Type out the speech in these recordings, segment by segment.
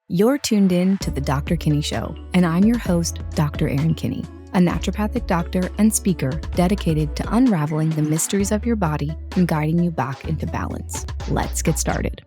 You're tuned in to the Dr. Kinney Show, and I'm your host, Dr. Erin Kinney, a naturopathic doctor and speaker dedicated to unraveling the mysteries of your body and guiding you back into balance. Let's get started.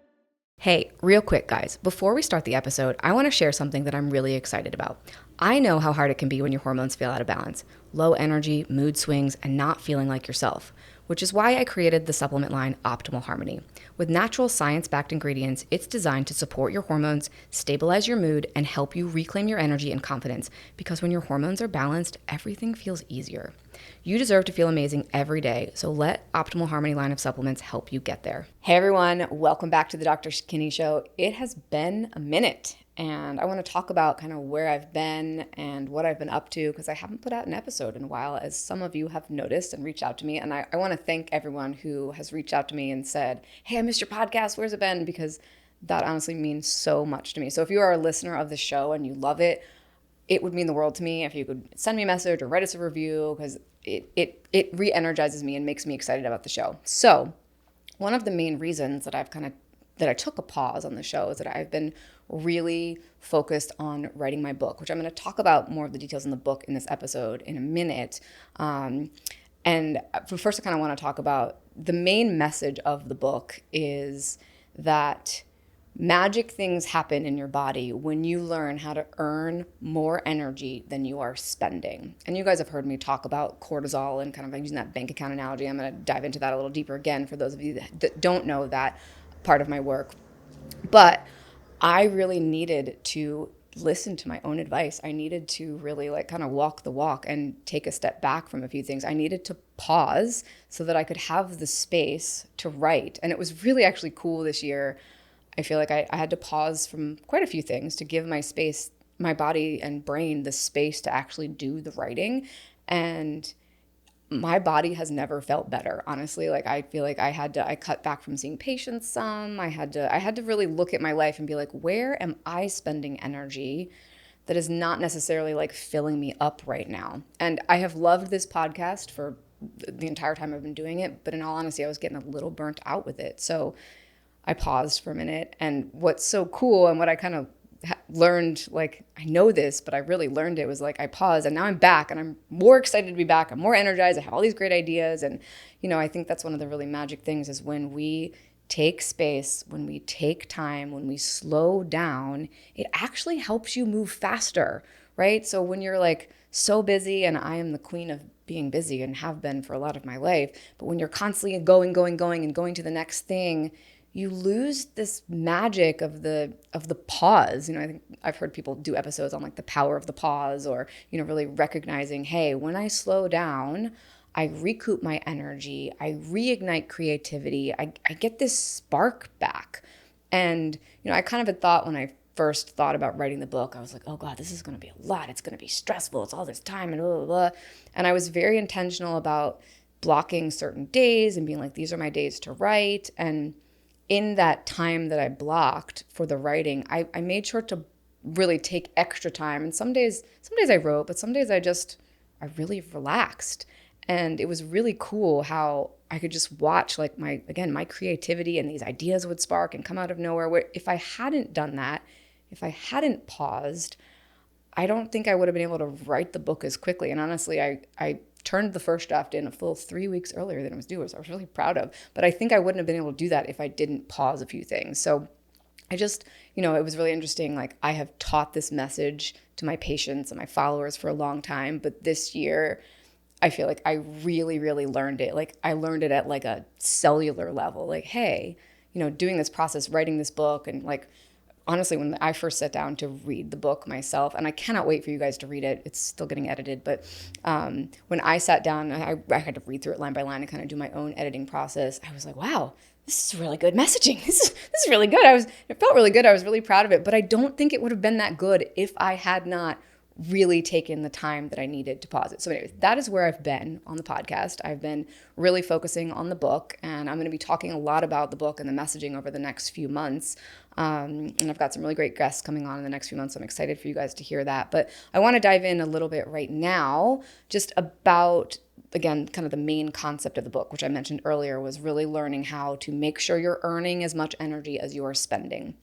Hey, real quick, guys, before we start the episode, I want to share something that I'm really excited about. I know how hard it can be when your hormones feel out of balance, low energy, mood swings, and not feeling like yourself, which is why I created the supplement line Optimal Harmony. With natural science-backed ingredients, it's designed to support your hormones, stabilize your mood, and help you reclaim your energy and confidence, because when your hormones are balanced, everything feels easier. You deserve to feel amazing every day, so let Optimal Harmony line of supplements help you get there. Hey everyone, welcome back to the Dr. Kinney Show. It has been a minute, and I want to talk about kind of where I've been and what I've been up to, because I haven't put out an episode in a while, as some of you have noticed and reached out to me. And I want to thank everyone who has reached out to me and said, hey, I missed your podcast. Where's it been? Because that honestly means so much to me. So if you are a listener of the show and you love it, it would mean the world to me if you could send me a message or write us a review, because it re-energizes me and makes me excited about the show. So one of the main reasons that I took a pause on the show is that I've been really focused on writing my book, which I'm going to talk about more of the details in the book in this episode in a minute. And first, I kind of want to talk about the main message of the book is that magic things happen in your body when you learn how to earn more energy than you are spending. And you guys have heard me talk about cortisol and kind of using that bank account analogy. I'm going to dive into that a little deeper again for those of you that don't know that part of my work. But I really needed to listen to my own advice. I needed to really kind of walk the walk and take a step back from a few things. I needed to pause so that I could have the space to write. And it was really actually cool this year. I feel like I had to pause from quite a few things to give my body and brain the space to actually do the writing. And my body has never felt better, honestly. I feel like I cut back from seeing patients some. I had to really look at my life and be like, where am I spending energy that is not necessarily filling me up right now? And I have loved this podcast for the entire time I've been doing it, but in all honesty, I was getting a little burnt out with it. So I paused for a minute. And what's so cool and what I kind of learned, I know this, but I really learned it, was I paused and now I'm back and I'm more excited to be back. I'm more energized. I have all these great ideas. And, I think that's one of the really magic things is when we take space, when we take time, when we slow down, it actually helps you move faster, right? So when you're so busy, and I am the queen of being busy and have been for a lot of my life, but when you're constantly going and going to the next thing, you lose this magic of the pause. I think I've heard people do episodes on the power of the pause, or, really recognizing, hey, when I slow down, I recoup my energy, I reignite creativity, I get this spark back. And, I kind of had thought when I first thought about writing the book, I was like, oh God, this is going to be a lot. It's going to be stressful. It's all this time and blah, blah, blah. And I was very intentional about blocking certain days and being these are my days to write. And in that time that I blocked for the writing, I made sure to really take extra time. And some days I wrote, but some days I really relaxed. And it was really cool how I could just watch my creativity and these ideas would spark and come out of nowhere. Where if I hadn't done that, if I hadn't paused, I don't think I would have been able to write the book as quickly. And honestly, I turned the first draft in a full 3 weeks earlier than it was due, which I was really proud of. But I think I wouldn't have been able to do that if I didn't pause a few things. So I just, it was really interesting. I have taught this message to my patients and my followers for a long time, but this year I feel like I really, really learned it. I learned it at a cellular level. Hey, doing this process, writing this book, and honestly, when I first sat down to read the book myself, and I cannot wait for you guys to read it. It's still getting edited, but when I sat down, I had to read through it line by line and kind of do my own editing process. I was like, wow, this is really good messaging. This is really good. It felt really good. I was really proud of it, but I don't think it would have been that good if I had not really taken the time that I needed to pause it. So anyways, that is where I've been on the podcast. I've been really focusing on the book, and I'm going to be talking a lot about the book and the messaging over the next few months. And I've got some really great guests coming on in the next few months. So I'm excited for you guys to hear that. But I want to dive in a little bit right now just about, again, kind of the main concept of the book, which I mentioned earlier, was really learning how to make sure you're earning as much energy as you are spending.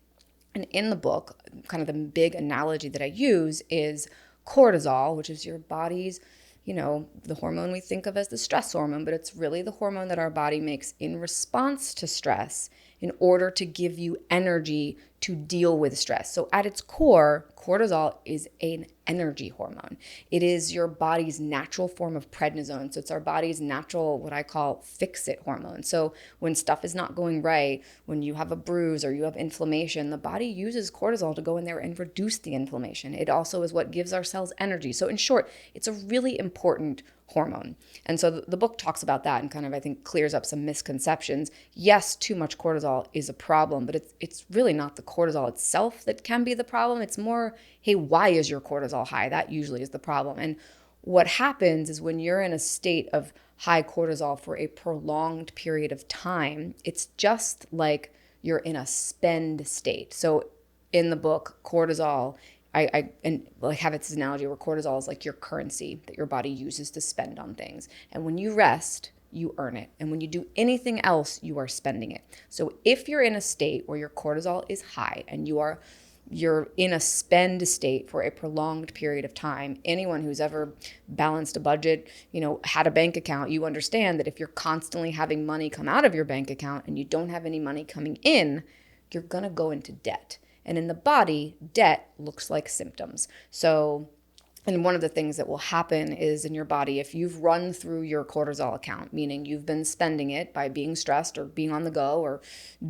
And in the book, kind of the big analogy that I use is cortisol, which is your body's, the hormone we think of as the stress hormone, but it's really the hormone that our body makes in response to stress in order to give you energy to deal with stress. So at its core, cortisol is an energy hormone. It is your body's natural form of prednisone. So it's our body's natural, what I call fix-it hormone. So when stuff is not going right, when you have a bruise or you have inflammation, the body uses cortisol to go in there and reduce the inflammation. It also is what gives our cells energy. So in short, it's a really important hormone. And so the book talks about that and kind of, I think, clears up some misconceptions. Yes, too much cortisol is a problem, but it's really not the cortisol itself that can be the problem. It's more, hey, why is your cortisol high? That usually is the problem. And what happens is when you're in a state of high cortisol for a prolonged period of time, it's just like you're in a spend state. So in the book, cortisol, I have this analogy where cortisol is like your currency that your body uses to spend on things. And when you rest, you earn it. And when you do anything else, you are spending it. So if you're in a state where your cortisol is high and you're in a spend state for a prolonged period of time, anyone who's ever balanced a budget, had a bank account, you understand that if you're constantly having money come out of your bank account and you don't have any money coming in, you're going to go into debt. And in the body, debt looks like symptoms. So, and one of the things that will happen is in your body, if you've run through your cortisol account, meaning you've been spending it by being stressed or being on the go or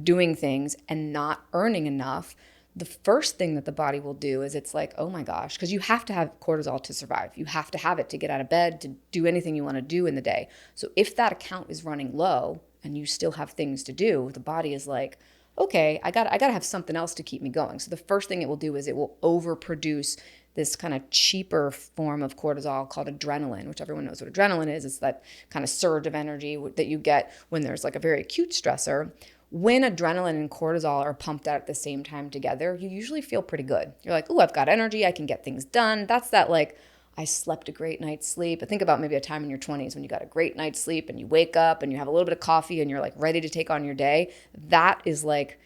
doing things and not earning enough, the first thing that the body will do is it's like, oh my gosh, because you have to have cortisol to survive. You have to have it to get out of bed, to do anything you want to do in the day. So if that account is running low and you still have things to do, the body is like, okay, I got to have something else to keep me going. So the first thing it will do is it will overproduce this kind of cheaper form of cortisol called adrenaline, which everyone knows what adrenaline is. It's that kind of surge of energy that you get when there's like a very acute stressor. When adrenaline and cortisol are pumped out at the same time together, you usually feel pretty good. You're like, oh, I've got energy. I can get things done. That's that like, I slept a great night's sleep. I think about maybe a time in your 20s when you got a great night's sleep and you wake up and you have a little bit of coffee and you're like ready to take on your day. That is like,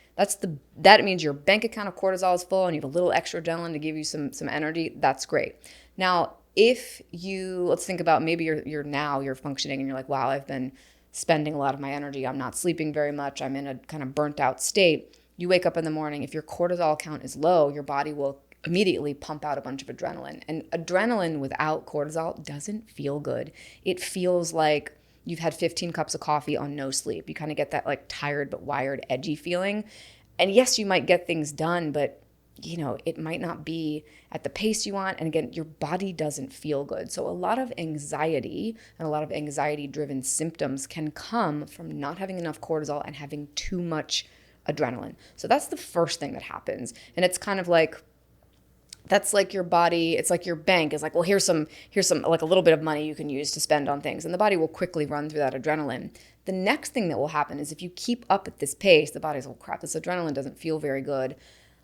that means your bank account of cortisol is full and you have a little extra adrenaline to give you some energy. That's great. Now, if let's think about maybe you're functioning and you're like, wow, I've been spending a lot of my energy. I'm not sleeping very much. I'm in a kind of burnt out state. You wake up in the morning. If your cortisol count is low, your body will immediately pump out a bunch of adrenaline. And adrenaline without cortisol doesn't feel good. It feels like you've had 15 cups of coffee on no sleep. You kind of get that like tired but wired, edgy feeling. And yes, you might get things done, but it might not be at the pace you want. And again, your body doesn't feel good. So a lot of anxiety and a lot of anxiety-driven symptoms can come from not having enough cortisol and having too much adrenaline. So that's the first thing that happens. And it's kind of like, that's like your body, it's like your bank is like, well, here's some like a little bit of money you can use to spend on things. And the body will quickly run through that adrenaline. The next thing that will happen is if you keep up at this pace, the body's, oh crap, this adrenaline doesn't feel very good.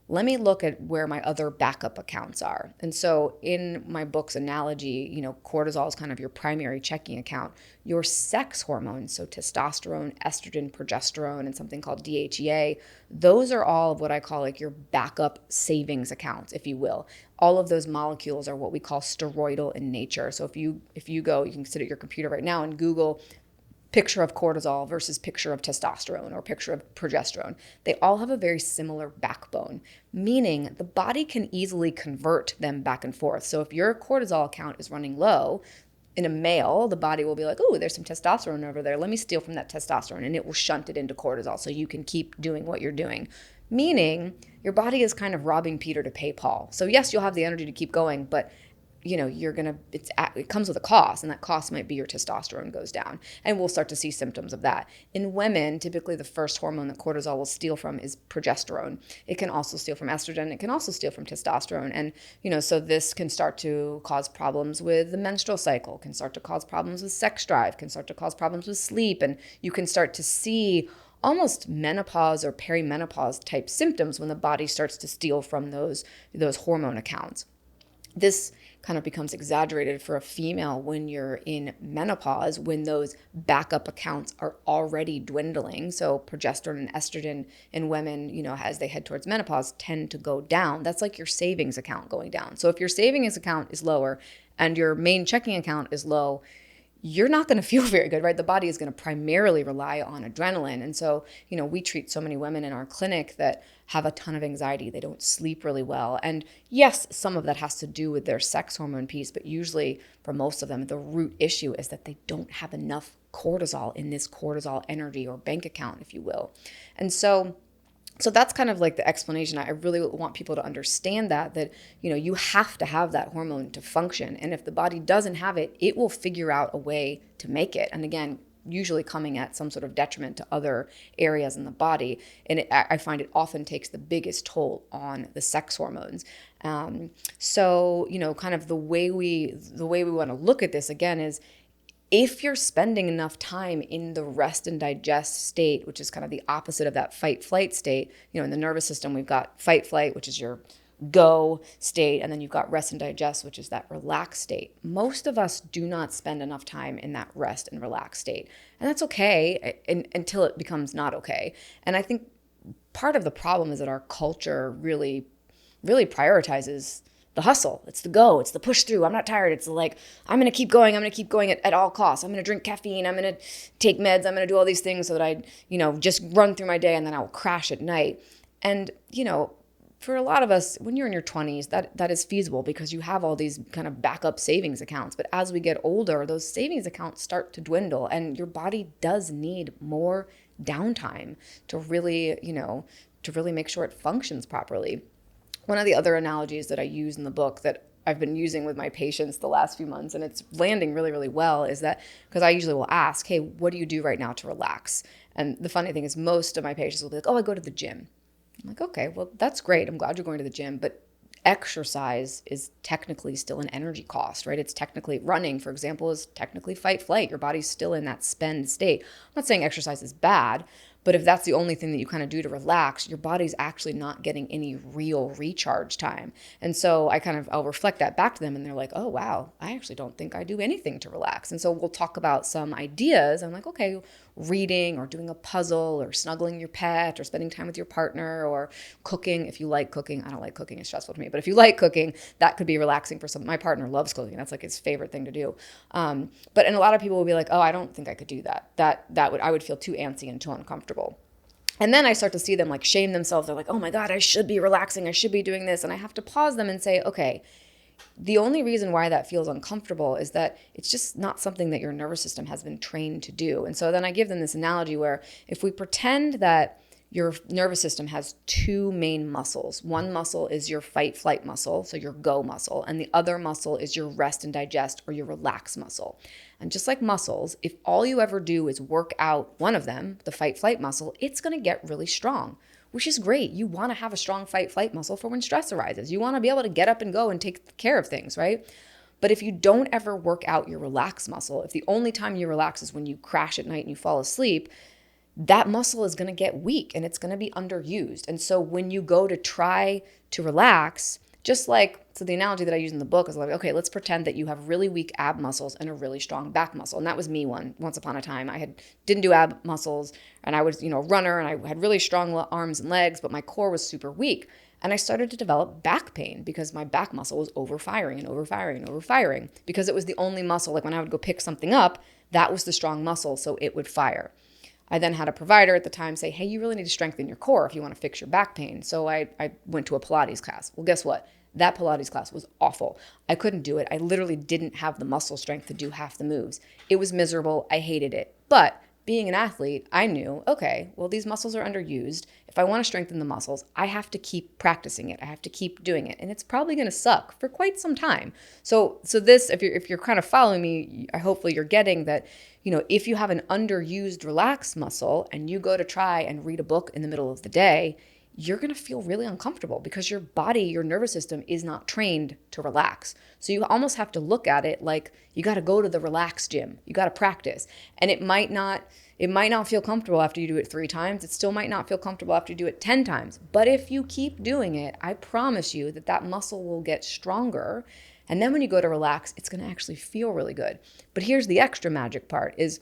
Let me look at where my other backup accounts are. And so in my book's analogy, cortisol is kind of your primary checking account. Your sex hormones, so testosterone, estrogen, progesterone, and something called DHEA, those are all of what I call like your backup savings accounts, if you will. All of those molecules are what we call steroidal in nature. So if you go, you can sit at your computer right now and Google picture of cortisol versus picture of testosterone or picture of progesterone. They all have a very similar backbone, meaning the body can easily convert them back and forth. So if your cortisol count is running low, in a male, the body will be like, oh, there's some testosterone over there. Let me steal from that testosterone, and it will shunt it into cortisol so you can keep doing what you're doing. Meaning your body is kind of robbing Peter to pay Paul. So yes, you'll have the energy to keep going, but it comes with a cost, and that cost might be your testosterone goes down, and we'll start to see symptoms of that. In women, typically the first hormone that cortisol will steal from is progesterone. It can also steal from estrogen. It can also steal from testosterone. And, so this can start to cause problems with the menstrual cycle, can start to cause problems with sex drive, can start to cause problems with sleep. And you can start to see almost menopause or perimenopause type symptoms when the body starts to steal from those hormone accounts. This kind of becomes exaggerated for a female when you're in menopause, when those backup accounts are already dwindling. So progesterone and estrogen in women, as they head towards menopause, tend to go down. That's like your savings account going down. So if your savings account is lower and your main checking account is low, you're not going to feel very good, right? The body is going to primarily rely on adrenaline. And so, we treat so many women in our clinic that have a ton of anxiety. They don't sleep really well. And yes, some of that has to do with their sex hormone piece, but usually for most of them, the root issue is that they don't have enough cortisol in this cortisol energy or bank account, if you will. And so that's kind of like the explanation. I really want people to understand that, you have to have that hormone to function. And if the body doesn't have it, it will figure out a way to make it. And again, usually coming at some sort of detriment to other areas in the body. And I find it often takes the biggest toll on the sex hormones. So, kind of the way we want to look at this again is, if you're spending enough time in the rest and digest state, which is kind of the opposite of that fight-flight state, in the nervous system, we've got fight-flight, which is your go state, and then you've got rest and digest, which is that relaxed state. Most of us do not spend enough time in that rest and relaxed state. And that's okay until it becomes not okay. And I think part of the problem is that our culture really, really prioritizes the hustle. It's the go. It's the push through. I'm not tired. It's like, I'm going to keep going. I'm going to keep going at all costs. I'm going to drink caffeine. I'm going to take meds. I'm going to do all these things so that I, just run through my day and then I will crash at night. And, for a lot of us, when you're in your 20s, that is feasible because you have all these kind of backup savings accounts. But as we get older, those savings accounts start to dwindle and your body does need more downtime to really, make sure it functions properly. One of the other analogies that I use in the book that I've been using with my patients the last few months, and it's landing really, really well, is that because I usually will ask, hey, what do you do right now to relax? And the funny thing is most of my patients will be like, oh, I go to the gym. I'm like, okay, well, that's great. I'm glad you're going to the gym, but exercise is technically still an energy cost, right? It's technically running, for example, is technically fight flight. Your body's still in that spend state. I'm not saying exercise is bad, but if that's the only thing that you kind of do to relax, your body's actually not getting any real recharge time. And so I'll reflect that back to them and they're like, oh, wow, I actually don't think I do anything to relax. And so we'll talk about some ideas. I'm like, okay, reading or doing a puzzle or snuggling your pet or spending time with your partner or cooking. If you like cooking, I don't like cooking, it's stressful to me, but if you like cooking, that could be relaxing for some. My partner loves cooking. That's like his favorite thing to do. And a lot of people will be like, oh, I don't think I could do that. I would feel too antsy and too uncomfortable. And then I start to see them like shame themselves. They're like, oh my God, I should be relaxing. I should be doing this. And I have to pause them and say, okay, the only reason why that feels uncomfortable is that it's just not something that your nervous system has been trained to do. And so then I give them this analogy where if we pretend that your nervous system has two main muscles. One muscle is your fight flight muscle, so your go muscle, and the other muscle is your rest and digest or your relax muscle. And just like muscles, if all you ever do is work out one of them, the fight flight muscle, it's going to get really strong, which is great. You want to have a strong fight flight muscle for when stress arises. You want to be able to get up and go and take care of things, right? But if you don't ever work out your relax muscle, if the only time you relax is when you crash at night and you fall asleep, that muscle is going to get weak and it's going to be underused. And so when you go to try to relax, so the analogy that I use in the book is like, okay, let's pretend that you have really weak ab muscles and a really strong back muscle. And that was me once upon a time. Didn't do ab muscles and I was, a runner and I had really strong arms and legs, but my core was super weak. And I started to develop back pain because my back muscle was overfiring because it was the only muscle. Like when I would go pick something up, that was the strong muscle, so it would fire. I then had a provider at the time say, hey, you really need to strengthen your core if you want to fix your back pain. So I went to a Pilates class. Well, guess what? That Pilates class was awful. I couldn't do it. I literally didn't have the muscle strength to do half the moves. It was miserable. I hated it. But being an athlete, I knew, okay, well, these muscles are underused. If I want to strengthen the muscles, I have to keep practicing it. I have to keep doing it. And it's probably going to suck for quite some time. So this, if you're kind of following me, hopefully you're getting that, if you have an underused relaxed muscle and you go to try and read a book in the middle of the day, you're going to feel really uncomfortable because your body, your nervous system is not trained to relax. So you almost have to look at it like you got to go to the relax gym. You got to practice. And it might not It might not feel comfortable after you do it 3 times. It still might not feel comfortable after you do it 10 times. But if you keep doing it, I promise you that that muscle will get stronger. And then when you go to relax, it's going to actually feel really good. But here's the extra magic part is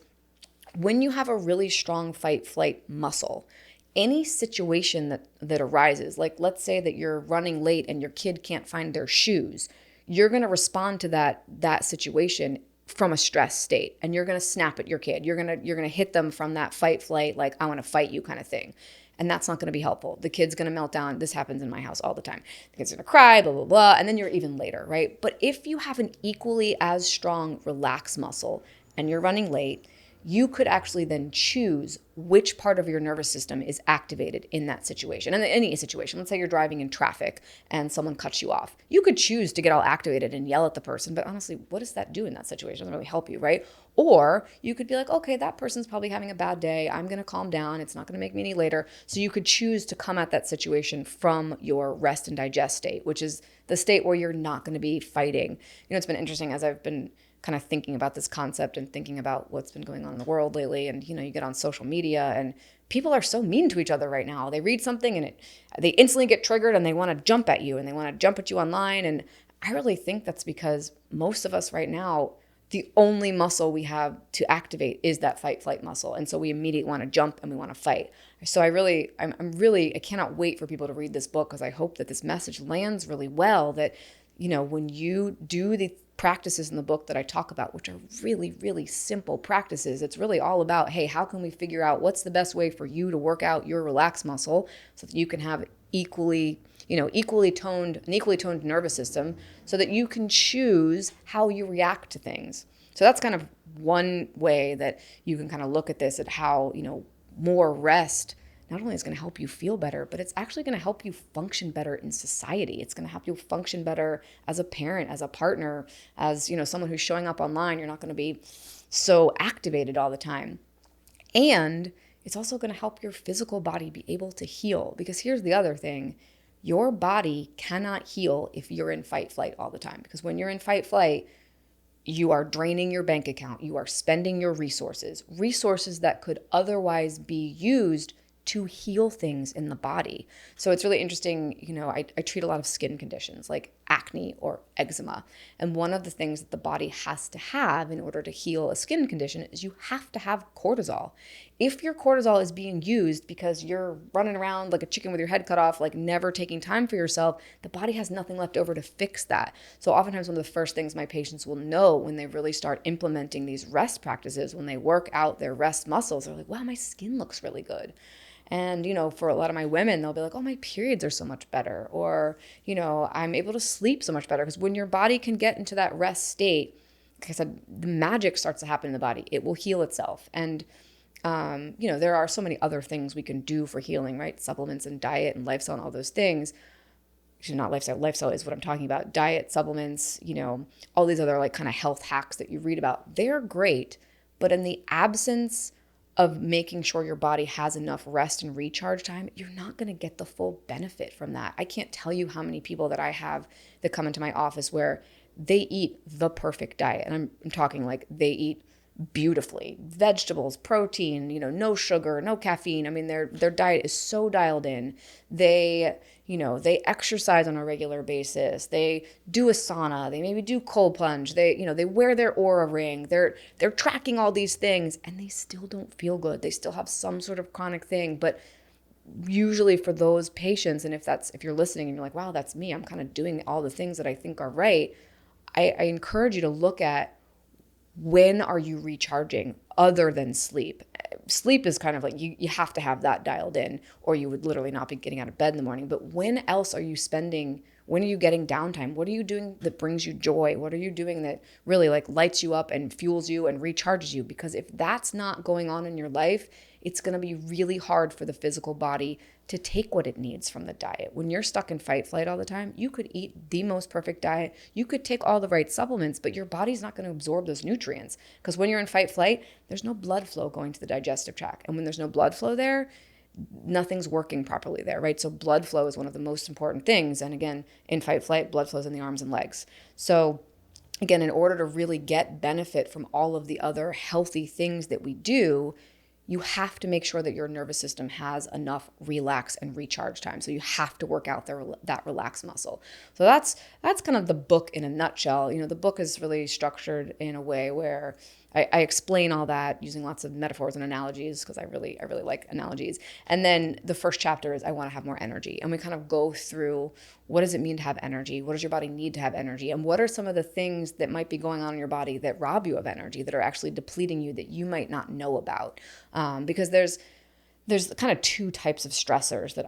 when you have a really strong fight flight muscle, any situation that arises, like let's say that you're running late and your kid can't find their shoes, you're going to respond to that situation from a stress state, and you're going to snap at your kid. You're going to hit them from that fight flight, like I want to fight you kind of thing. And that's not going to be helpful. The kid's going to melt down. This happens in my house all the time. The kid's going to cry, blah, blah, blah. And then you're even later, right? But if you have an equally as strong relax muscle and you're running late, you could actually then choose which part of your nervous system is activated in that situation. And in any situation, let's say you're driving in traffic and someone cuts you off. You could choose to get all activated and yell at the person, but honestly, what does that do in that situation? It doesn't really help you, right? Or you could be like, okay, that person's probably having a bad day. I'm going to calm down. It's not going to make me any later. So you could choose to come at that situation from your rest and digest state, which is the state where you're not going to be fighting. It's been interesting as I've been kind of thinking about this concept and thinking about what's been going on in the world lately. And, you get on social media and people are so mean to each other right now. They read something and they instantly get triggered and they want to jump at you and they want to jump at you online. And I really think that's because most of us right now, the only muscle we have to activate is that fight flight muscle. And so we immediately want to jump and we want to fight. So I cannot wait for people to read this book because I hope that this message lands really well, that, when you do the practices in the book that I talk about, which are really, really simple practices. It's really all about, hey, how can we figure out what's the best way for you to work out your relaxed muscle so that you can have equally toned nervous system so that you can choose how you react to things. So that's kind of one way that you can kind of look at this, at how, more rest not only is going to help you feel better, but it's actually going to help you function better in society. It's going to help you function better as a parent, as a partner, as, someone who's showing up online. You're not going to be so activated all the time. And it's also going to help your physical body be able to heal. Because here's the other thing. Your body cannot heal if you're in fight flight all the time. Because when you're in fight flight, you are draining your bank account. You are spending your resources that could otherwise be used to heal things in the body. So it's really interesting. I treat a lot of skin conditions like acne or eczema. And one of the things that the body has to have in order to heal a skin condition is you have to have cortisol. If your cortisol is being used because you're running around like a chicken with your head cut off, like never taking time for yourself, the body has nothing left over to fix that. So oftentimes one of the first things my patients will know when they really start implementing these rest practices, when they work out their rest muscles, they're like, wow, my skin looks really good. And, for a lot of my women, they'll be like, oh, my periods are so much better. Or, I'm able to sleep so much better. Because when your body can get into that rest state, like I said, the magic starts to happen in the body. It will heal itself. And, there are so many other things we can do for healing, right? Supplements and diet and lifestyle and all those things. Actually, not lifestyle. Lifestyle is what I'm talking about. Diet, supplements, all these other like kind of health hacks that you read about. They're great. But in the absence of making sure your body has enough rest and recharge time, you're not going to get the full benefit from that. I can't tell you how many people that I have that come into my office where they eat the perfect diet. And I'm talking like they eat beautifully, vegetables, protein, no sugar, no caffeine. I mean, their diet is so dialed in. They exercise on a regular basis. They do a sauna. They maybe do cold plunge. They wear their Oura ring. They're tracking all these things and they still don't feel good. They still have some sort of chronic thing. But usually for those patients, and if you're listening and you're like, wow, that's me, I'm kind of doing all the things that I think are right, I encourage you to look at, when are you recharging other than sleep? Sleep is kind of like you have to have that dialed in or you would literally not be getting out of bed in the morning. But when else are you when are you getting downtime? What are you doing that brings you joy? What are you doing that really like lights you up and fuels you and recharges you? Because if that's not going on in your life, it's going to be really hard for the physical body to take what it needs from the diet. When you're stuck in fight flight all the time, you could eat the most perfect diet. You could take all the right supplements, but your body's not going to absorb those nutrients. Because when you're in fight flight, there's no blood flow going to the digestive tract. And when there's no blood flow there, nothing's working properly there, right? So blood flow is one of the most important things. And again, in fight flight, blood flows in the arms and legs. So again, in order to really get benefit from all of the other healthy things that we do, you have to make sure that your nervous system has enough relax and recharge time. So you have to work out that relaxed muscle. So that's kind of the book in a nutshell. The book is really structured in a way where I explain all that using lots of metaphors and analogies, because I really like analogies. And then the first chapter is I want to have more energy. And we kind of go through, what does it mean to have energy? What does your body need to have energy? And what are some of the things that might be going on in your body that rob you of energy, that are actually depleting you, that you might not know about? Because there's kind of two types of stressors that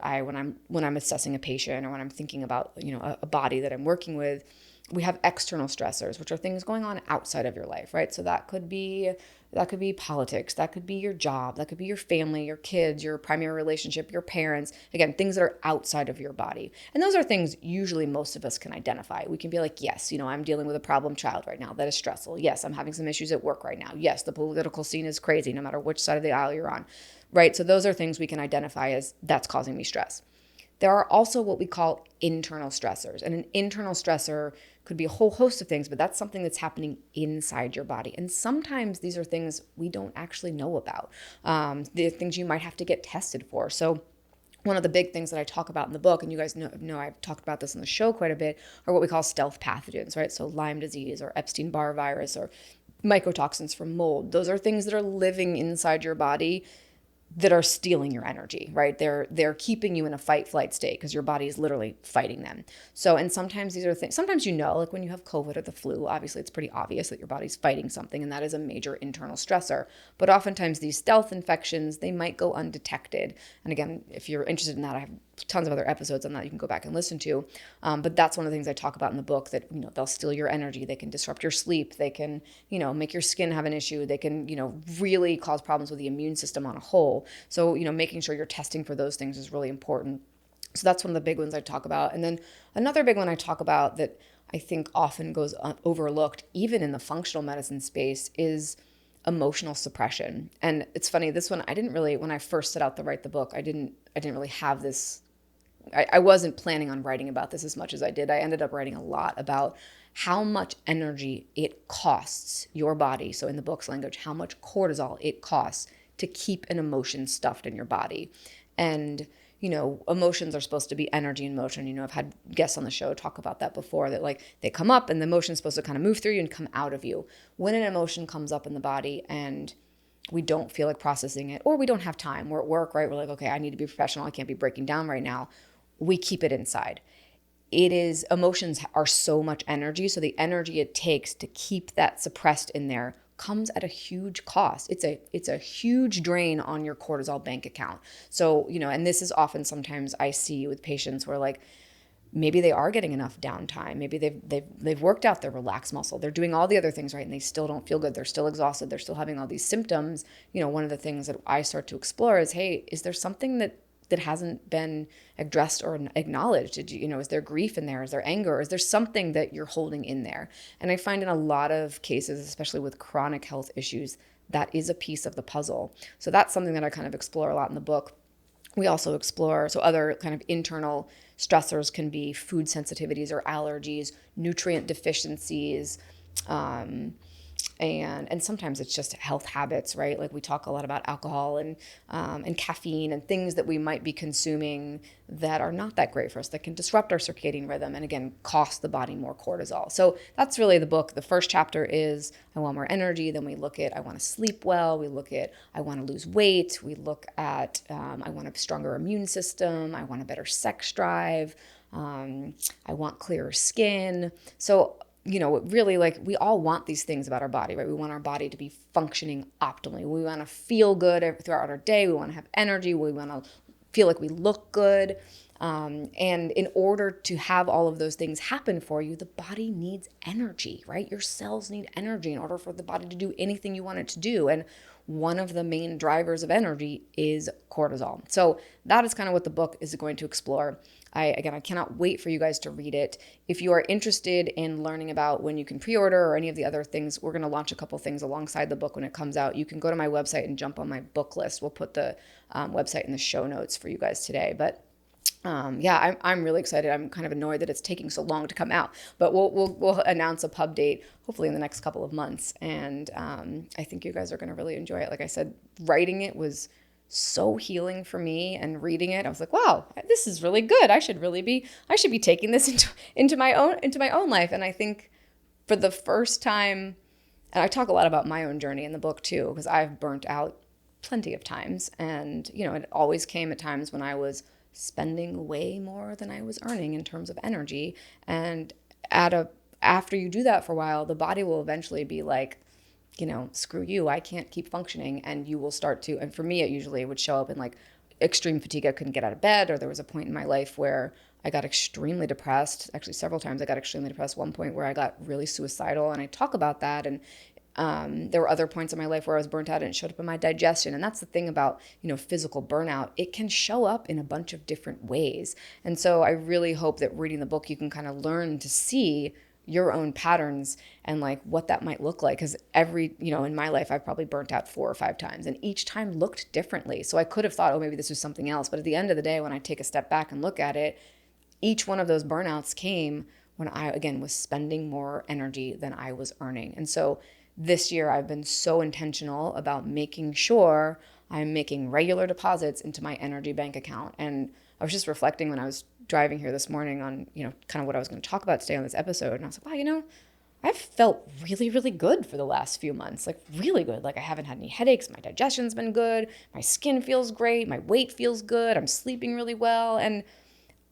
when I'm assessing a patient, or when I'm thinking about a body that I'm working with. We have external stressors, which are things going on outside of your life, right? So that could be politics, that could be your job, that could be your family, your kids, your primary relationship, your parents. Again, things that are outside of your body. And those are things usually most of us can identify. We can be like, yes, I'm dealing with a problem child right now. That is stressful. Yes, I'm having some issues at work right now. Yes, the political scene is crazy, no matter which side of the aisle you're on, right? So those are things we can identify as that's causing me stress. There are also what we call internal stressors. And an internal stressor could be a whole host of things, but that's something that's happening inside your body. And sometimes these are things we don't actually know about. The things you might have to get tested for. So one of the big things that I talk about in the book, and you guys know I've talked about this on the show quite a bit, are what we call stealth pathogens, right? So Lyme disease or Epstein-Barr virus or mycotoxins from mold. Those are things that are living inside your body that are stealing your energy, right? They're keeping you in a fight flight state because your body is literally fighting them. So, and sometimes these are things, sometimes like when you have COVID or the flu, obviously it's pretty obvious that your body's fighting something, and that is a major internal stressor. But oftentimes these stealth infections, they might go undetected. And again, if you're interested in that, I have tons of other episodes on that you can go back and listen to. But that's one of the things I talk about in the book, that, they'll steal your energy. They can disrupt your sleep. They can, make your skin have an issue. They can, really cause problems with the immune system on a whole. So, making sure you're testing for those things is really important. So that's one of the big ones I talk about. And then another big one I talk about that I think often goes overlooked, even in the functional medicine space, is emotional suppression. And it's funny, this one, I didn't really, when I first set out to write the book, I didn't really have this, I wasn't planning on writing about this as much as I did. I ended up writing a lot about how much energy it costs your body. So in the book's language, how much cortisol it costs to keep an emotion stuffed in your body. And, emotions are supposed to be energy in motion. I've had guests on the show talk about that before, that like they come up and the emotion is supposed to kind of move through you and come out of you. When an emotion comes up in the body and we don't feel like processing it, or we don't have time, we're at work, right? We're like, okay, I need to be professional. I can't be breaking down right now. We keep it inside. Emotions are so much energy. So the energy it takes to keep that suppressed in there comes at a huge cost. It's a huge drain on your cortisol bank account. So, and this is often sometimes I see with patients where like, maybe they are getting enough downtime. Maybe they've worked out their relaxed muscle. They're doing all the other things right, and they still don't feel good. They're still exhausted. They're still having all these symptoms. One of the things that I start to explore is, hey, is there something that hasn't been addressed or acknowledged? Is there grief in there? Is there anger? Is there something that you're holding in there? And I find in a lot of cases, especially with chronic health issues, that is a piece of the puzzle. So that's something that I kind of explore a lot in the book. We also explore, so other kind of internal stressors can be food sensitivities or allergies, nutrient deficiencies, and sometimes it's just health habits, right? Like we talk a lot about alcohol and caffeine and things that we might be consuming that are not that great for us, that can disrupt our circadian rhythm and again, cost the body more cortisol. So that's really the book. The first chapter is I want more energy. Then we look at I want to sleep well. We look at I want to lose weight. We look at I want a stronger immune system. I want a better sex drive. I want clearer skin. So really, like, we all want these things about our body, right? We want our body to be functioning optimally. We want to feel good throughout our day. We want to have energy. We want to feel like we look good. And in order to have all of those things happen for you, the body needs energy, right? Your cells need energy in order for the body to do anything you want it to do. And one of the main drivers of energy is cortisol. So that is kind of what the book is going to explore. I cannot wait for you guys to read it. If you are interested in learning about when you can pre-order or any of the other things, we're going to launch a couple things alongside the book when it comes out. You can go to my website and jump on my book list. We'll put the website in the show notes for you guys today. But I'm really excited. I'm kind of annoyed that it's taking so long to come out, but we'll announce a pub date hopefully in the next couple of months. And I think you guys are going to really enjoy it. Like I said, writing it was so healing for me, and reading it, I was like, wow, this is really good. I should be taking this into my own life. And I think for the first time, and I talk a lot about my own journey in the book too, because I've burnt out plenty of times. And, it always came at times when I was spending way more than I was earning in terms of energy. And after you do that for a while, the body will eventually be like, screw you, I can't keep functioning. And you will start to, and for me, it usually would show up in like extreme fatigue. I couldn't get out of bed, or there was a point in my life where I got extremely depressed. Actually, several times I got extremely depressed. One point where I got really suicidal, and I talk about that. And there were other points in my life where I was burnt out and it showed up in my digestion. And that's the thing about, physical burnout. It can show up in a bunch of different ways. And so I really hope that reading the book, you can kind of learn to see your own patterns and like what that might look like. Because in my life, I've probably burnt out 4 or 5 times, and each time looked differently. So I could have thought, oh, maybe this was something else. But at the end of the day, when I take a step back and look at it, each one of those burnouts came when I, again, was spending more energy than I was earning. And so this year, I've been so intentional about making sure I'm making regular deposits into my energy bank account. And I was just reflecting when I was driving here this morning on, kind of what I was going to talk about today on this episode. And I was like, wow, I've felt really, really good for the last few months, like really good. Like I haven't had any headaches. My digestion's been good. My skin feels great. My weight feels good. I'm sleeping really well. And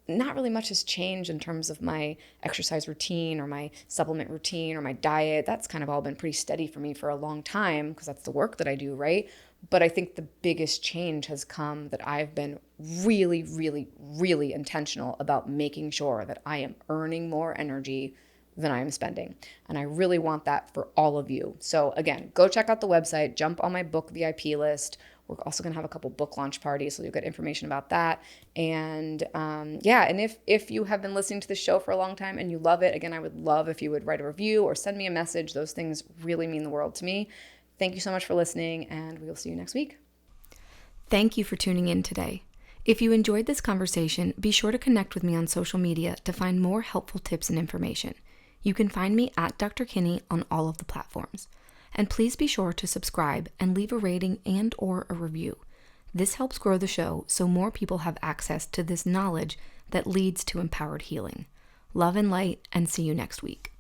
not really much has changed in terms of my exercise routine or my supplement routine or my diet. That's kind of all been pretty steady for me for a long time because that's the work that I do, right? But I think the biggest change has come that I've been really, really, really intentional about making sure that I am earning more energy than I am spending. And I really want that for all of you. So again, go check out the website, jump on my book VIP list. We're also going to have a couple book launch parties, so you'll get information about that. And and if you have been listening to the show for a long time and you love it, again, I would love if you would write a review or send me a message. Those things really mean the world to me. Thank you so much for listening, and we will see you next week. Thank you for tuning in today. If you enjoyed this conversation, be sure to connect with me on social media to find more helpful tips and information. You can find me at Dr. Kinney on all of the platforms. And please be sure to subscribe and leave a rating and/or a review. This helps grow the show so more people have access to this knowledge that leads to empowered healing. Love and light, and see you next week.